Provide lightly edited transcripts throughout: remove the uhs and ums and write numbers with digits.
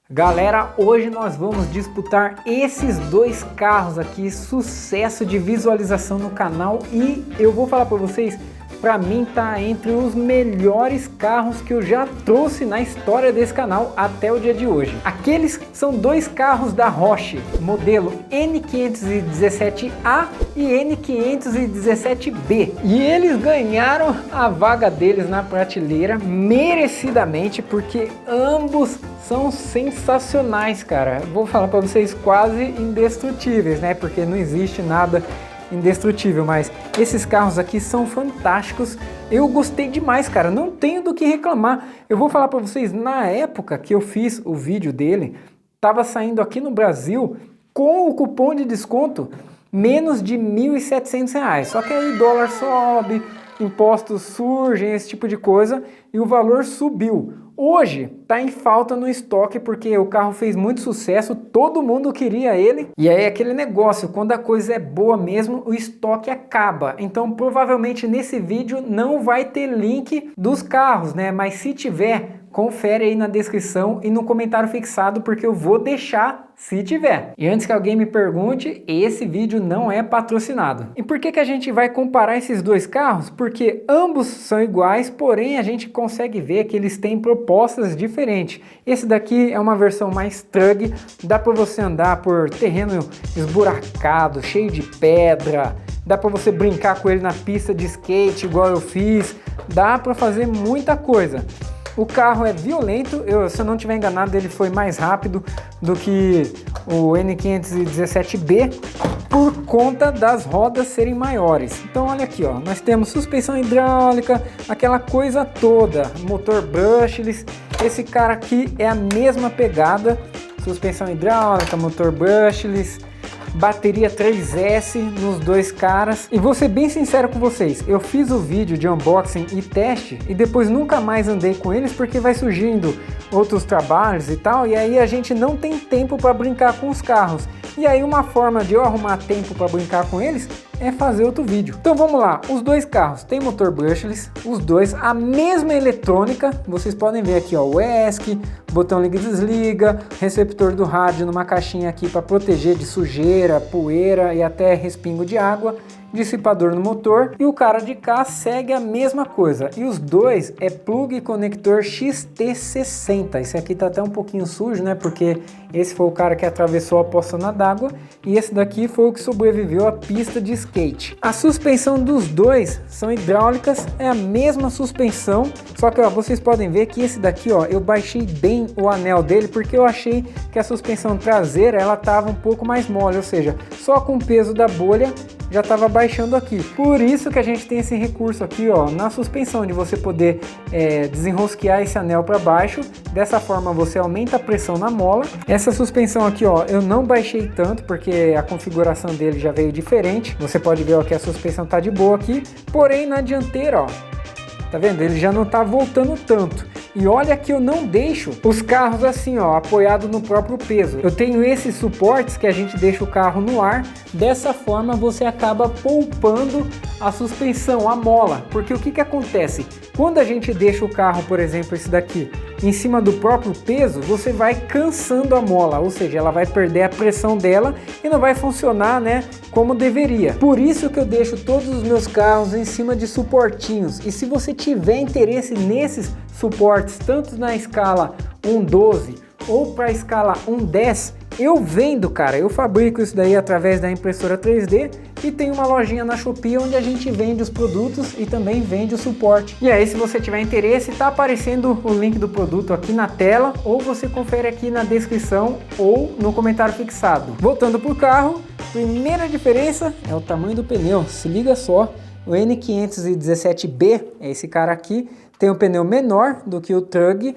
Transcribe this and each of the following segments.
Galera, hoje nós vamos disputar esses dois carros aqui, sucesso de visualização no canal, e eu vou falar para vocês, para mim tá entre os melhores carros que eu já trouxe na história desse canal até o dia de hoje. Aqueles são dois carros da Roche, modelo N517A e N517B, e eles ganharam a vaga deles na prateleira merecidamente, porque ambos são sensacionais, cara. Vou falar para vocês, quase indestrutíveis, né? Porque não existe nada indestrutível, mas esses carros aqui são fantásticos. Eu gostei demais, cara. Não tenho do que reclamar. Eu vou falar para vocês, na época que eu fiz o vídeo dele, tava saindo aqui no Brasil com o cupom de desconto menos de R$ 1.700. Só que aí dólar sobe, impostos surgem, esse tipo de coisa, e o valor subiu. Hoje tá em falta no estoque porque o carro fez muito sucesso, todo mundo queria ele. E aí aquele negócio, quando a coisa é boa mesmo, o estoque acaba. Então provavelmente nesse vídeo não vai ter link dos carros, né? Mas se tiver, confere aí na descrição e no comentário fixado, porque eu vou deixar se tiver. E antes que alguém me pergunte, esse vídeo não é patrocinado. E por que a gente vai comparar esses dois carros? Porque ambos são iguais, porém a gente consegue ver que eles têm propostas diferentes. Esse daqui é uma versão mais trug, dá para você andar por terreno esburacado, cheio de pedra, dá para você brincar com ele na pista de skate igual eu fiz, dá para fazer muita coisa. O carro é violento, se eu não estiver enganado, ele foi mais rápido do que o N517B por conta das rodas serem maiores. Então olha aqui, ó, nós temos suspensão hidráulica, aquela coisa toda, motor brushless. Esse cara aqui é a mesma pegada, suspensão hidráulica, motor brushless, bateria 3S nos dois caras. E vou ser bem sincero com vocês, eu fiz o vídeo de unboxing e teste e depois nunca mais andei com eles porque vai surgindo outros trabalhos e tal, e aí a gente não tem tempo para brincar com os carros. E aí uma forma de eu arrumar tempo para brincar com eles é fazer outro vídeo. Então vamos lá, os dois carros têm motor brushless, os dois a mesma eletrônica, vocês podem ver aqui, ó, o ESC, botão liga e desliga, receptor do rádio numa caixinha aqui para proteger de sujeira, poeira e até respingo de água, dissipador no motor, e o cara de cá segue a mesma coisa, e os dois é plug e conector XT60. Esse aqui tá até um pouquinho sujo, né, porque esse foi o cara que atravessou a poçona d'água e esse daqui foi o que sobreviveu à pista de skate. A suspensão dos dois são hidráulicas, é a mesma suspensão, só que ó, vocês podem ver que esse daqui, ó, eu baixei bem o anel dele porque eu achei que a suspensão traseira ela tava um pouco mais mole, ou seja, só com o peso da bolha já estava baixando aqui. Por isso que a gente tem esse recurso aqui, ó, na suspensão, de você poder desenrosquear esse anel para baixo. Dessa forma você aumenta a pressão na mola. Essa suspensão aqui, ó, eu não baixei tanto porque a configuração dele já veio diferente. Você pode ver, ó, que a suspensão tá de boa aqui, porém na dianteira, ó, tá vendo? Ele já não tá voltando tanto. E olha que eu não deixo os carros assim, ó, apoiado no próprio peso. Eu tenho esses suportes que a gente deixa o carro no ar. Dessa forma você acaba poupando a suspensão, a mola. Porque o que acontece? Quando a gente deixa o carro, por exemplo, esse daqui, em cima do próprio peso, você vai cansando a mola, ou seja, ela vai perder a pressão dela e não vai funcionar, né, como deveria. Por isso que eu deixo todos os meus carros em cima de suportinhos. E se você tiver interesse nesses suportes, tanto na escala 1/12 ou para a escala 1/10, eu vendo, cara, eu fabrico isso daí através da impressora 3D e tem uma lojinha na Shopee onde a gente vende os produtos e também vende o suporte. E aí, se você tiver interesse, tá aparecendo o link do produto aqui na tela, ou você confere aqui na descrição ou no comentário fixado. Voltando pro carro, primeira diferença é o tamanho do pneu. Se liga só, o N517B, é esse cara aqui, tem um pneu menor do que o Trug.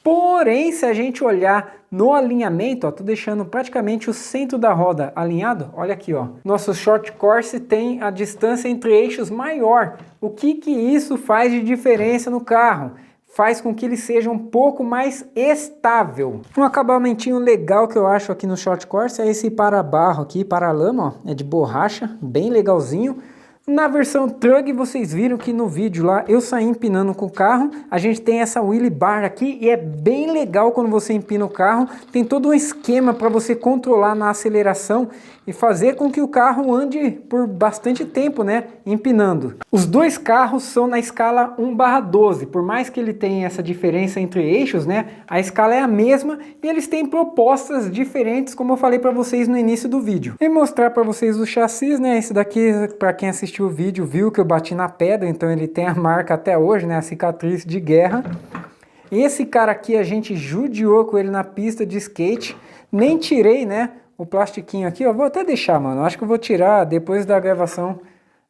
Porém, se a gente olhar no alinhamento, ó, tô deixando praticamente o centro da roda alinhado, olha aqui, ó. Nosso Short Course tem a distância entre eixos maior. O que isso faz de diferença no carro? Faz com que ele seja um pouco mais estável. Um acabamentinho legal que eu acho aqui no Short Course é esse para-barro aqui, para-lama, ó, é de borracha, bem legalzinho. Na versão Trug, vocês viram que no vídeo lá eu saí empinando com o carro. A gente tem essa wheel bar aqui e é bem legal quando você empina o carro. Tem todo um esquema para você controlar na aceleração e fazer com que o carro ande por bastante tempo, né, empinando. Os dois carros são na escala 1/12, por mais que ele tenha essa diferença entre eixos, né, a escala é a mesma e eles têm propostas diferentes, como eu falei para vocês no início do vídeo. E mostrar para vocês o chassi, né, esse daqui, para quem assistiu o vídeo, viu que eu bati na pedra, então ele tem a marca até hoje, né, a cicatriz de guerra. Esse cara aqui a gente judiou com ele na pista de skate, nem tirei, né, o plastiquinho aqui, ó, vou até deixar, mano, acho que eu vou tirar depois da gravação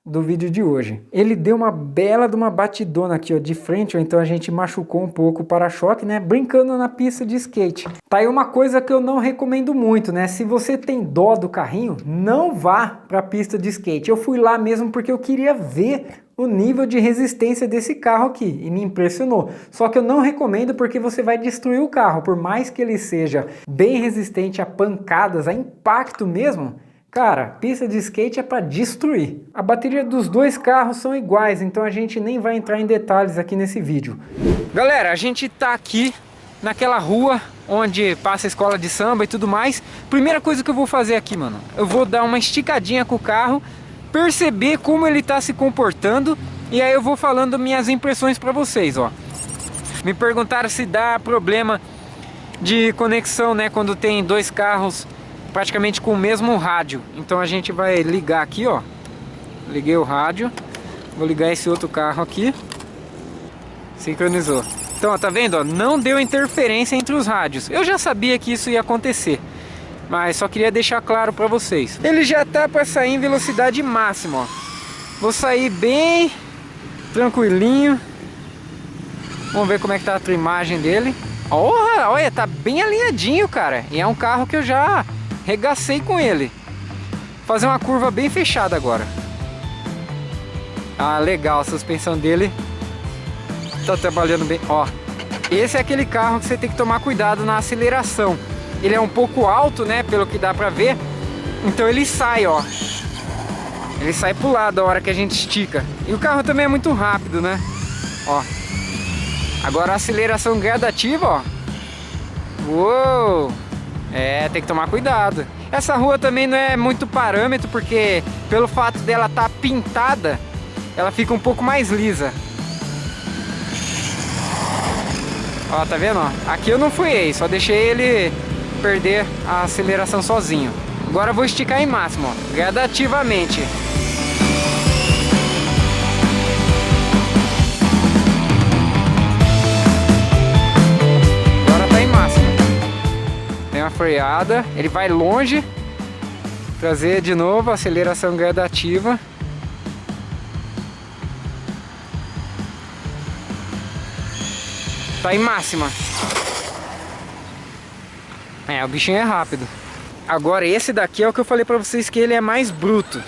do vídeo de hoje. Ele deu uma bela de uma batidona aqui, ó, de frente, ó, então a gente machucou um pouco o para-choque, né, brincando na pista de skate. Tá aí uma coisa que eu não recomendo muito, né, se você tem dó do carrinho, não vá pra pista de skate. Eu fui lá mesmo porque eu queria ver o nível de resistência desse carro aqui e me impressionou. Só que eu não recomendo porque você vai destruir o carro, por mais que ele seja bem resistente a pancadas, a impacto mesmo. Cara, pista de skate é para destruir. A bateria dos dois carros são iguais, então a gente nem vai entrar em detalhes aqui nesse vídeo. Galera, a gente tá aqui naquela rua onde passa a escola de samba e tudo mais. Primeira coisa que eu vou fazer aqui, mano, eu vou dar uma esticadinha com o carro, perceber como ele tá se comportando e aí eu vou falando minhas impressões para vocês, ó. Me perguntaram se dá problema de conexão, né, quando tem dois carros praticamente com o mesmo rádio. Então a gente vai ligar aqui, ó. Liguei o rádio. Vou ligar esse outro carro aqui. Sincronizou. Então, ó, tá vendo, ó? Não deu interferência entre os rádios. Eu já sabia que isso ia acontecer, mas só queria deixar claro para vocês. Ele já tá para sair em velocidade máxima, ó. Vou sair bem tranquilinho. Vamos ver como é que tá a trimagem dele. Olha, tá bem alinhadinho, cara. E é um carro que eu já regacei com ele. Vou fazer uma curva bem fechada agora. Ah, legal, a suspensão dele tá trabalhando bem. Ó, esse é aquele carro que você tem que tomar cuidado na aceleração. Ele é um pouco alto, né, pelo que dá pra ver. Então ele sai, ó. Ele sai pro lado a hora que a gente estica. E o carro também é muito rápido, né? Ó. Agora a aceleração gradativa, ó. Uou! É, tem que tomar cuidado. Essa rua também não é muito parâmetro, porque pelo fato dela estar pintada, ela fica um pouco mais lisa. Ó, tá vendo? Ó? Aqui eu não freiei, só deixei ele perder a aceleração sozinho. Agora eu vou esticar em máximo, ó, gradativamente. Uma freada, ele vai longe, trazer de novo a aceleração gradativa. Tá em máxima. É, o bichinho é rápido. Agora esse daqui é o que eu falei pra vocês, que ele é mais bruto.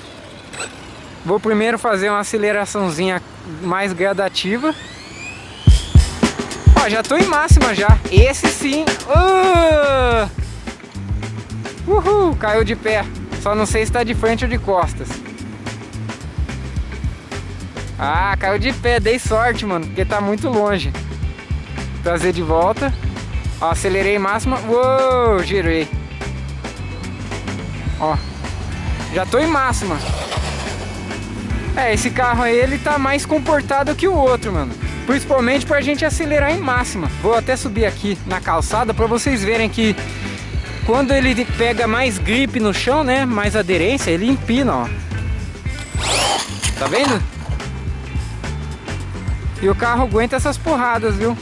Vou primeiro fazer uma aceleraçãozinha mais gradativa. Ó, já tô em máxima já. Esse sim. Uhul, caiu de pé. Só não sei se tá de frente ou de costas. Ah, caiu de pé. Dei sorte, mano, porque tá muito longe. Trazer de volta. Ó, acelerei máxima. Uou, girei. Ó, já tô em máxima. É, esse carro aí, ele tá mais comportado que o outro, mano. Principalmente pra gente acelerar em máxima. Vou até subir aqui na calçada pra vocês verem que quando ele pega mais grip no chão, né, mais aderência, ele empina, ó. Tá vendo? E o carro aguenta essas porradas, viu?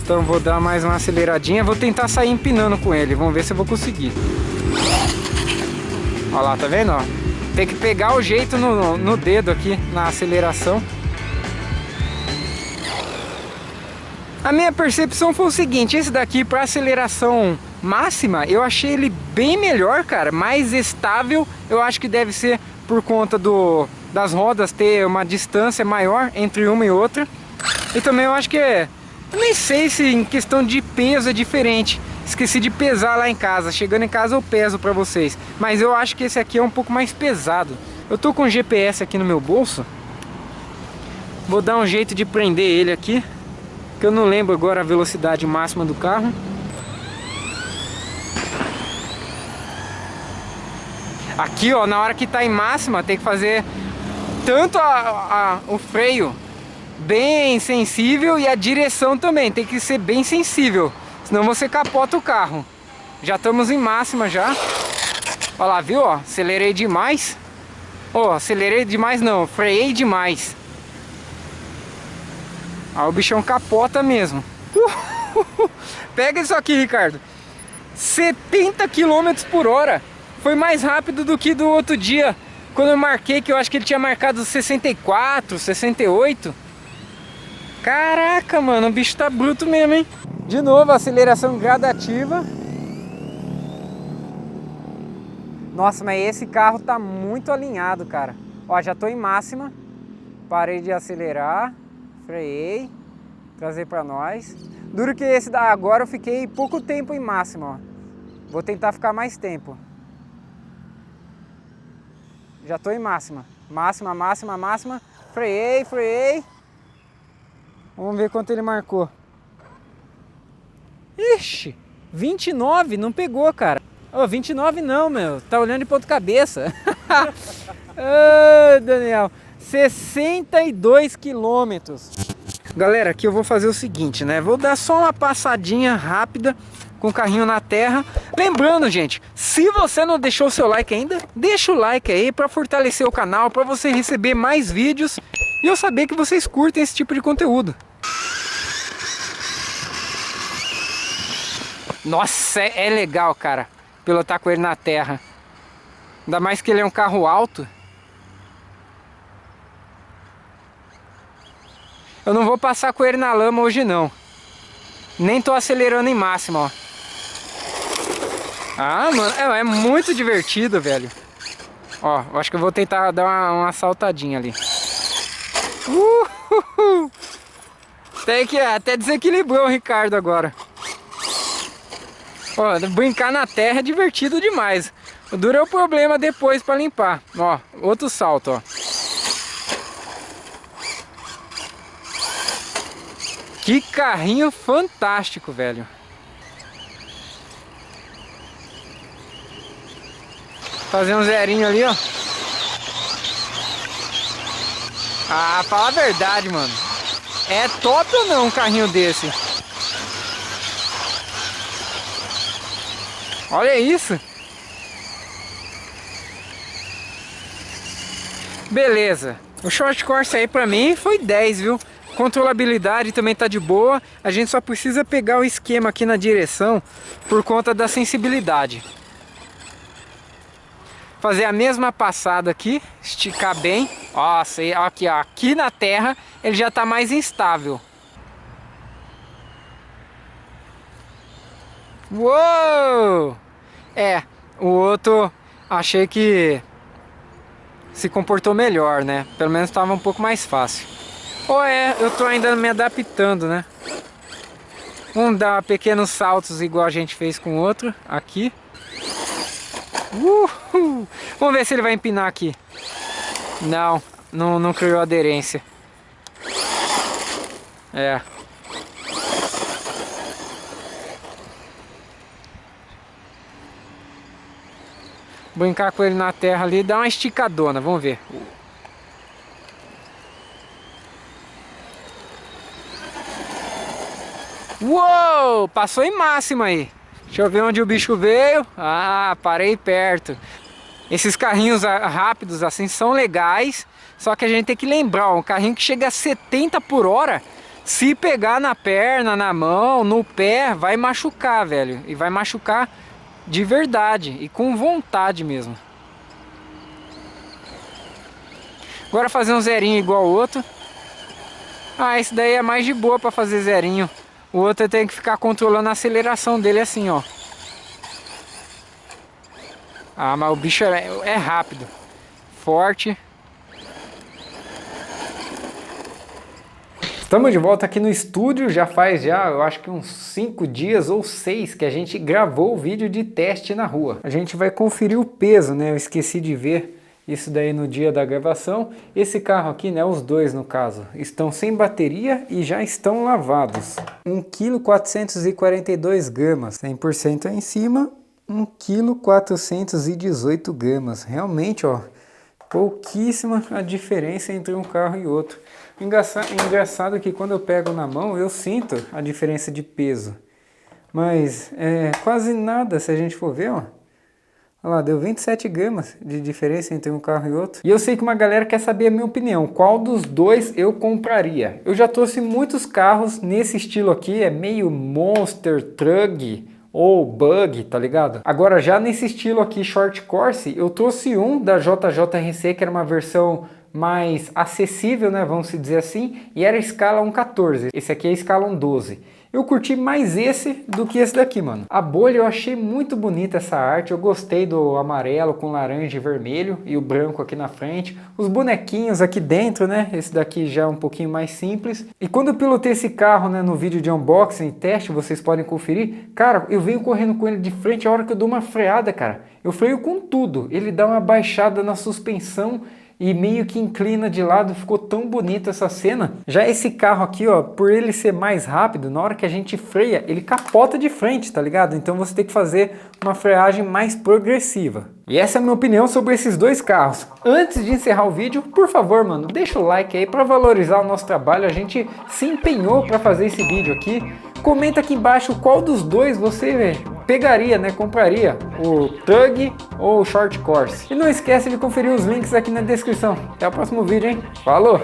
Então vou dar mais uma aceleradinha. Vou tentar sair empinando com ele. Vamos ver se eu vou conseguir. Olha lá, tá vendo, ó? Tem que pegar o jeito no dedo aqui, na aceleração. A minha percepção foi o seguinte, esse daqui para aceleração máxima, eu achei ele bem melhor, cara, mais estável. Eu acho que deve ser por conta das rodas ter uma distância maior entre uma e outra. E também eu acho que Eu nem sei se em questão de peso é diferente. Esqueci de pesar lá em casa. Chegando em casa eu peso pra vocês. Mas eu acho que esse aqui é um pouco mais pesado. Eu tô com o GPS aqui no meu bolso. Vou dar um jeito de prender ele aqui, que eu não lembro agora a velocidade máxima do carro. Aqui, ó, na hora que tá em máxima, tem que fazer tanto o freio bem sensível e a direção também tem que ser bem sensível, senão você capota o carro. Já estamos em máxima já. Olha lá, viu, ó, acelerei demais. Ó, acelerei demais não, freiei demais. Aí o bichão capota mesmo. Pega isso aqui, Ricardo. 70 km por hora. Foi mais rápido do que do outro dia, quando eu marquei, que eu acho que ele tinha marcado 64, 68. Caraca, mano, o bicho tá bruto mesmo, hein? De novo, aceleração gradativa. Nossa, mas esse carro tá muito alinhado, cara. Ó, já tô em máxima. Parei de acelerar. Freiei. Trazer pra nós. Duro que esse da agora eu fiquei pouco tempo em máxima, ó. Vou tentar ficar mais tempo. Já tô em máxima. Máxima, máxima, máxima. Freiei, freiei. Vamos ver quanto ele marcou. Ixi, 29, não pegou, cara. Ô, 29 não, meu. Tá olhando de ponta cabeça. Ô, Daniel. 62 quilômetros. Galera, aqui eu vou fazer o seguinte, né? Vou dar só uma passadinha rápida com o carrinho na terra. Lembrando, gente, se você não deixou o seu like ainda, deixa o like aí para fortalecer o canal, para você receber mais vídeos e eu saber que vocês curtem esse tipo de conteúdo. Nossa, é legal, cara, pilotar com ele na terra. Ainda mais que ele é um carro alto. Eu não vou passar com ele na lama hoje não. Nem tô acelerando em máxima, ó. Ah, mano, é muito divertido, velho. Ó, eu acho que eu vou tentar dar uma saltadinha ali. Tem que até desequilibrou o Ricardo agora. Ó, brincar na terra é divertido demais. O duro é o problema depois pra limpar. Ó, outro salto, ó. Que carrinho fantástico, velho. Fazer um zerinho ali, ó. Ah, fala a verdade, mano. É top ou não um carrinho desse? Olha isso. Beleza. O Short Course aí pra mim foi 10, viu? Controlabilidade também tá de boa. A gente só precisa pegar o esquema aqui na direção por conta da sensibilidade. Fazer a mesma passada aqui, esticar bem. Nossa, aqui, ó, aqui na terra ele já tá mais instável. Uou! É, o outro achei que se comportou melhor, né? Pelo menos estava um pouco mais fácil. Ou eu tô ainda me adaptando, né? Vamos dar pequenos saltos igual a gente fez com o outro aqui. Vamos ver se ele vai empinar aqui. Não criou aderência. É. Brincar com ele na terra ali, dá uma esticadona, vamos ver. Uou, passou em máxima aí. Deixa eu ver onde o bicho veio. Ah, parei perto. Esses carrinhos rápidos assim são legais, só que a gente tem que lembrar, ó, um carrinho que chega a 70 por hora, se pegar na perna, na mão, no pé, vai machucar, velho. E vai machucar de verdade e com vontade mesmo. Agora fazer um zerinho igual o outro. Ah, esse daí é mais de boa para fazer zerinho. O outro tem que ficar controlando a aceleração dele assim, ó. Ah, mas o bicho é rápido, forte. Estamos de volta aqui no estúdio, já faz eu acho que uns 5 dias ou 6 que a gente gravou o vídeo de teste na rua. A gente vai conferir o peso, né? Eu esqueci de ver isso daí no dia da gravação. Esse carro aqui, né, os dois no caso, estão sem bateria e já estão lavados. 1,442 kg, 100% aí em cima, 1,418 kg. Realmente, ó, pouquíssima a diferença entre um carro e outro. Engraçado que quando eu pego na mão eu sinto a diferença de peso, mas é quase nada se a gente for ver, ó. Olha lá, deu 27 gramas de diferença entre um carro e outro. E eu sei que uma galera quer saber a minha opinião, qual dos dois eu compraria. Eu já trouxe muitos carros nesse estilo aqui, é meio Monster Truck ou Bug, tá ligado? Agora já nesse estilo aqui, Short Course, eu trouxe um da JJRC, que era uma versão mais acessível, né, vamos dizer assim, e era escala 1.14, esse aqui é escala 1.12. Eu curti mais esse do que esse daqui, mano. A bolha eu achei muito bonita essa arte, eu gostei do amarelo com laranja e vermelho e o branco aqui na frente. Os bonequinhos aqui dentro, né, esse daqui já é um pouquinho mais simples. E quando eu pilotei esse carro, né, no vídeo de unboxing e teste, vocês podem conferir, cara, eu venho correndo com ele de frente, a hora que eu dou uma freada, cara, eu freio com tudo. Ele dá uma baixada na suspensão e meio que inclina de lado, ficou tão bonita essa cena. Já esse carro aqui, ó, por ele ser mais rápido, na hora que a gente freia, ele capota de frente, tá ligado? Então você tem que fazer uma freagem mais progressiva. E essa é a minha opinião sobre esses dois carros. Antes de encerrar o vídeo, por favor, mano, deixa o like aí para valorizar o nosso trabalho. A gente se empenhou para fazer esse vídeo aqui. Comenta aqui embaixo qual dos dois você pegaria, né, compraria, o Tug ou o Short Course. E não esquece de conferir os links aqui na descrição. Até o próximo vídeo, hein? Falou!